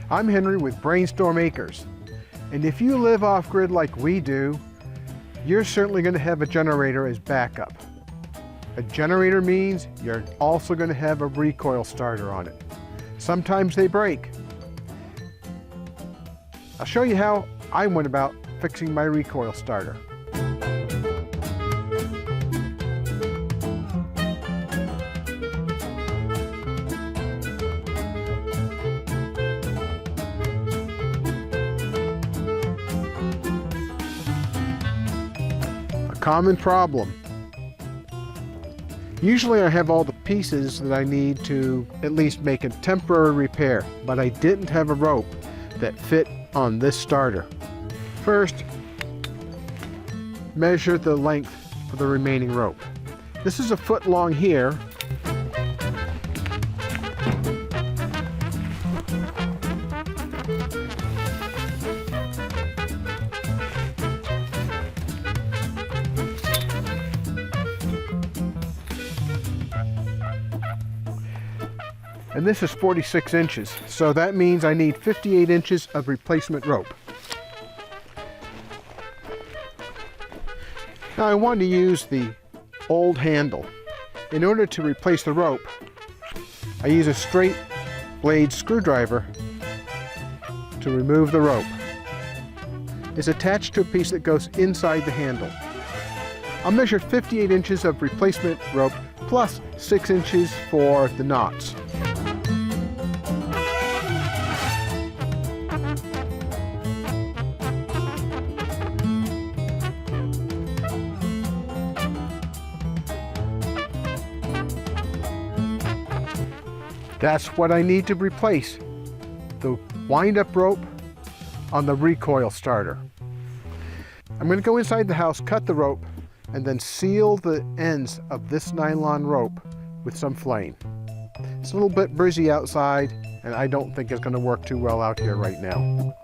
I'm Henry with BrainStormAcres, and if you live off-grid like we do, you're certainly going to have a generator as backup. A generator means you're also going to have a recoil starter on it. Sometimes they break. I'll show you how I went about fixing my recoil starter. A common problem. Usually I have all the pieces that I need to at least make a temporary repair, but I didn't have a rope that fit on this starter. First, measure the length of the remaining rope. This is 1 foot long here. And this is 46 inches, so that means I need 58 inches of replacement rope. Now I want to use the old handle. In order to replace the rope, I use a straight blade screwdriver to remove the rope. It's attached to a piece that goes inside the handle. I'll measure 58 inches of replacement rope plus 6 inches for the knots. That's what I need to replace, the wind-up rope on the recoil starter. I'm going to go inside the house, cut the rope, and then seal the ends of this nylon rope with some flame. It's a little bit breezy outside, and I don't think it's going to work too well out here right now.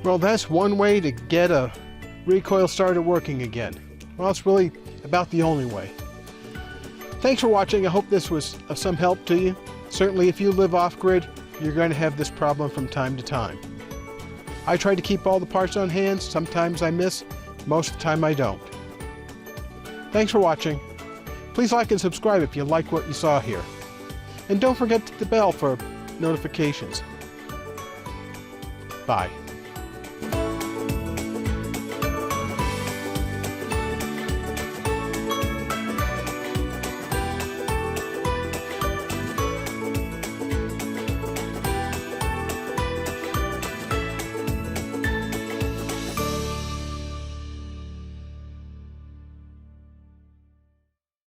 Well, that's one way to get a recoil starter working again. Well, it's really about the only way. Thanks for watching. I hope this was of some help to you. Certainly if you live off-grid, you're going to have this problem from time to time. I try to keep all the parts on hand. Sometimes I miss, most of the time I don't. Thanks for watching. Please like and subscribe if you like what you saw here. And don't forget to hit the bell for notifications. Bye.